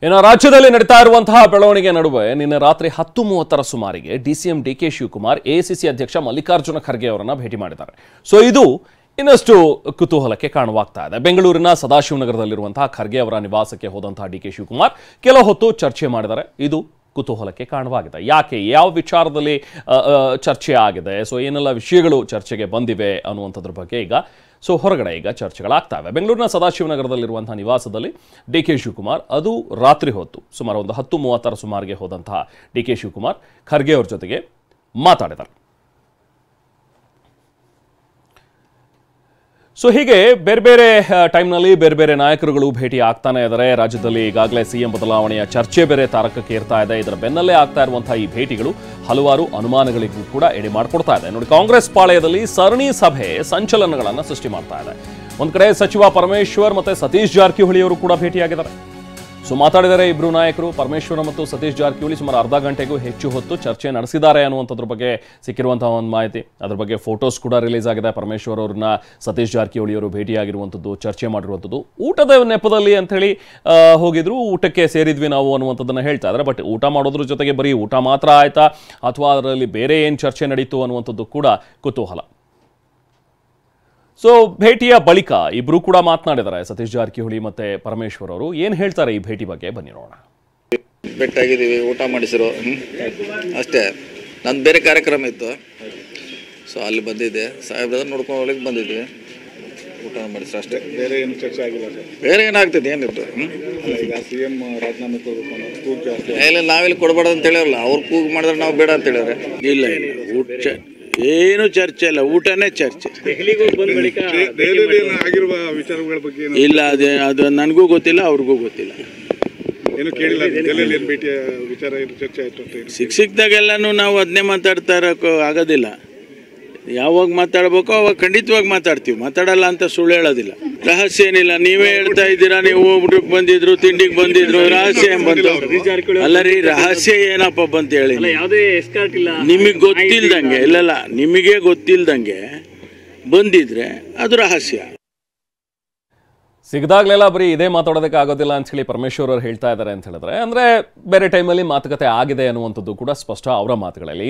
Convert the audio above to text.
ಇನ್ನು ರಾಜ್ಯದಲ್ಲಿ ನಡೀತಾ ಇರುವಂತಹ ಬೆಳವಣಿಗೆ ನಡುವೆ ನಿನ್ನೆ ರಾತ್ರಿ 10:30 ಸುಮಾರಿಗೆ ಡಿಸಿಎಂ ಡಿಕೆ ಶಿವಕುಮಾರ್ ಎಐಸಿಸಿ ಅಧ್ಯಕ್ಷ ಮಲ್ಲಿಕಾರ್ಜುನ ಖರ್ಗೆ ಅವರನ್ನು ಭೇಟಿ ಮಾಡಿದ್ದಾರೆ. ಸೊ ಇದು ಇನ್ನಷ್ಟು ಕುತೂಹಲಕ್ಕೆ ಕಾರಣವಾಗ್ತಾ ಇದೆ. ಬೆಂಗಳೂರಿನ ಸದಾಶಿವನಗರದಲ್ಲಿರುವಂತಹ ಖರ್ಗೆ ಅವರ ನಿವಾಸಕ್ಕೆ ಹೋದಂತಹ ಡಿಕೆ ಶಿವಕುಮಾರ್ ಕೆಲ ಹೊತ್ತು ಚರ್ಚೆ ಮಾಡಿದ್ದಾರೆ. ಇದು ಕುತೂಹಲಕ್ಕೆ ಕಾರಣವಾಗಿದೆ. ಯಾಕೆ, ಯಾವ ವಿಚಾರದಲ್ಲಿ ಚರ್ಚೆ ಆಗಿದೆ, ಸೊ ಏನೆಲ್ಲ ವಿಷಯಗಳು ಚರ್ಚೆಗೆ ಬಂದಿವೆ ಅನ್ನುವಂಥದ್ರ ಬಗ್ಗೆ ಈಗ ಹೊರಗಡೆ ಚರ್ಚೆಗಳಾಗ್ತವೆ. ಬೆಂಗಳೂರಿನ ಸದಾಶಿವನಗರದಲ್ಲಿರುವಂತಹ ನಿವಾಸದಲ್ಲಿ ಡಿಕೆ ಶಿವಕುಮಾರ್ ಅದು ರಾತ್ರಿ ಹೊತ್ತು ಸುಮಾರು ಒಂದು 10:30 ಸುಮಾರಿಗೆ ಹೋದಂತಹ ಡಿಕೆ ಶಿವಕುಮಾರ್ ಖರ್ಗೆ ಅವ್ರ ಜೊತೆಗೆ ಮಾತಾಡಿದ್ದಾರೆ. ಸೊ ಹೀಗೆ ಬೇರೆ ಬೇರೆ ಟೈಮ್ನಲ್ಲಿ ಬೇರೆ ಬೇರೆ ನಾಯಕರುಗಳು ಭೇಟಿ ಆಗ್ತಾನೆ ಇದ್ದಾರೆ. ರಾಜ್ಯದಲ್ಲಿ ಈಗಾಗಲೇ ಸಿಎಂ ಬದಲಾವಣೆಯ ಚರ್ಚೆ ಬೇರೆ ತಾರಕಕ್ಕೆ ಇರ್ತಾ ಇದೆ. ಇದರ ಬೆನ್ನಲ್ಲೇ ಆಗ್ತಾ ಇರುವಂತಹ ಈ ಭೇಟಿಗಳು ಹಲವಾರು ಅನುಮಾನಗಳಿಗೂ ಕೂಡ ಎಡೆ ಮಾಡಿಕೊಡ್ತಾ ಇದೆ. ನೋಡಿ, ಕಾಂಗ್ರೆಸ್ ಪಾಳೆಯದಲ್ಲಿ ಸರಣಿ ಸಭೆ ಸಂಚಲನಗಳನ್ನು ಸೃಷ್ಟಿ ಮಾಡ್ತಾ ಇದೆ. ಒಂದ್ ಕಡೆ ಸಚಿವ ಪರಮೇಶ್ವರ್ ಮತ್ತೆ ಸತೀಶ್ ಜಾರಕಿಹೊಳಿ ಅವರು ಕೂಡ ಭೇಟಿಯಾಗಿದ್ದಾರೆ. ಸೊ ಮಾತಾಡಿದರೆ ಇಬ್ರು ನಾಯಕರು, ಪರಮೇಶ್ವರ ಮತ್ತು ಸತೀಶ್ ಜಾರಕಿಹೊಳಿ ಸುಮಾರು ಅರ್ಧ ಗಂಟೆಗೂ ಹೆಚ್ಚು ಹೊತ್ತು ಚರ್ಚೆ ನಡೆಸಿದ್ದಾರೆ ಅನ್ನುವಂಥದ್ರ ಬಗ್ಗೆ ಸಿಕ್ಕಿರುವಂತಹ ಒಂದು ಮಾಹಿತಿ. ಅದ್ರ ಬಗ್ಗೆ ಫೋಟೋಸ್ ಕೂಡ ರಿಲೀಸ್ ಆಗಿದೆ. ಪರಮೇಶ್ವರ್ ಅವ್ರನ್ನ ಸತೀಶ್ ಜಾರಕಿಹೊಳಿ ಅವರು ಭೇಟಿಯಾಗಿರುವಂಥದ್ದು, ಚರ್ಚೆ ಮಾಡಿರುವಂಥದ್ದು ಊಟದ ನೆಪದಲ್ಲಿ ಅಂತ ಹೇಳಿ ಹೋಗಿದ್ರು. ಊಟಕ್ಕೆ ಸೇರಿದ್ವಿ ನಾವು ಅನ್ನುವಂಥದ್ದನ್ನ ಹೇಳ್ತಾ ಇದ್ದಾರೆ. ಬಟ್ ಊಟ ಮಾಡೋದ್ರ ಜೊತೆಗೆ ಬರೀ ಊಟ ಮಾತ್ರ ಆಯ್ತಾ ಅಥವಾ ಅದರಲ್ಲಿ ಬೇರೆ ಏನು ಚರ್ಚೆ ನಡೀತು ಅನ್ನುವಂಥದ್ದು ಕೂಡ ಕುತೂಹಲ. ಸೊ ಭೇಟಿಯ ಬಳಿಕ ಇಬ್ರು ಕೂಡ ಮಾತನಾಡಿದ್ದಾರೆ, ಸತೀಶ್ ಜಾರಕಿಹೊಳಿ ಮತ್ತೆ ಪರಮೇಶ್ವರ್ ಅವರು. ಏನು ಹೇಳ್ತಾರೆ ಈ ಭೇಟಿ ಬಗ್ಗೆ ಬನ್ನಿ ನೋಡೋಣ. ಭೇಟಿಯಾಗಿದ್ದೀವಿ, ಊಟ ಮಾಡಿಸಿರೋ ಅಷ್ಟೇ. ನಂದು ಬೇರೆ ಕಾರ್ಯಕ್ರಮ ಇತ್ತು, ಸೊ ಅಲ್ಲಿ ಬಂದಿದ್ದೆ. ಸಾಹೇಬ್ರ ನೋಡ್ಕೊಂಡು ಹೋಗ್ಲಿಕ್ಕೆ ಬಂದಿದ್ವಿ, ಊಟ ಮಾಡಿಸ್ರು ಅಷ್ಟೇ. ಬೇರೆ ಏನು ಚರ್ಚೆ ಆಗಿಲ್ಲ ಸರ್? ಬೇರೆ ಏನಾಗ್ತದೆ ಏನಿತ್ತು. ಈಗ ಸಿ ಎಂ ರಾಜೀನಾಮೆ ಕೊಡಬೇಕು, ಇಲ್ಲ ನಾವೆಲ್ಲಿ ಕೊಡಬಾರ್ದು ಅಂತ ಹೇಳಿರಲ್ಲ. ಅವ್ರು ಕೂಗು ಮಾಡಿದ್ರೆ ನಾವು ಬೇಡ ಅಂತ ಹೇಳಿದ್ರೆ ಇಲ್ಲ ಊಟ ಏನು ಚರ್ಚೆ ಇಲ್ಲ, ಊಟನೇ ಚರ್ಚೆ. ಆಗಿರುವ ವಿಚಾರಗಳ ಬಗ್ಗೆ ಇಲ್ಲ, ಅದು ನನಗೂ ಗೊತ್ತಿಲ್ಲ, ಅವ್ರಿಗೂ ಗೊತ್ತಿಲ್ಲ. ಏನು ಕೇಳಿಲ್ಲ. ದೆಹಲಿಯಲ್ಲಿ ಭೇಟಿಯ ವಿಚಾರ ಚರ್ಚೆ ಆಯ್ತು ಅಂತ ಸಿಕ್ಕಿದಾಗೆಲ್ಲನೂ ನಾವು ಅದನ್ನೇ ಮಾತಾಡ್ತಾ ಇರೋಕ್ಕೂ ಆಗೋದಿಲ್ಲ. ಯಾವಾಗ ಮಾತಾಡ್ಬೇಕೋ ಅವಾಗ ಖಂಡಿತವಾಗಿ ಮಾತಾಡ್ತೀವಿ, ಮಾತಾಡಲ್ಲ ಅಂತ ಸುಳ್ಳು ಹೇಳೋದಿಲ್ಲ. ರಹಸ್ಯ ಏನಿಲ್ಲ, ನೀವೇ ಹೇಳ್ತಾ ಇದ್ದೀರಾ ನೀವು ಊಟಕ್ಕೆ ಬಂದಿದ್ರು, ತಿಂಡಿಗೆ ಬಂದಿದ್ರು, ರಹಸ್ಯ ಏನ್ ಬಂತು? ಅಲ್ಲ ರೀ, ರಹಸ್ಯ ಏನಪ್ಪ ಬಂತ ಹೇಳಿ. ನಿಮಗೆ ಗೊತ್ತಿಲ್ದಂಗೆ, ಇಲ್ಲಲ್ಲ ನಿಮಗೆ ಗೊತ್ತಿಲ್ದಂಗೆ ಬಂದಿದ್ರೆ ಅದು ರಹಸ್ಯ. ಸಿಗದಾಗ್ಲೆಲ್ಲ ಬರೀ ಇದೇ ಮಾತಾಡೋದಕ್ಕೆ ಆಗೋದಿಲ್ಲ ಅಂತ ಹೇಳಿ ಪರಮೇಶ್ವರ್ ಅವರು ಹೇಳ್ತಾ ಇದ್ದಾರೆ ಅಂತ ಹೇಳಿದ್ರೆ, ಅಂದ್ರೆ ಬೇರೆ ಟೈಮಲ್ಲಿ ಮಾತುಕತೆ ಆಗಿದೆ ಅನ್ನುವಂಥದ್ದು ಕೂಡ ಸ್ಪಷ್ಟ ಅವರ ಮಾತುಗಳಲ್ಲಿ.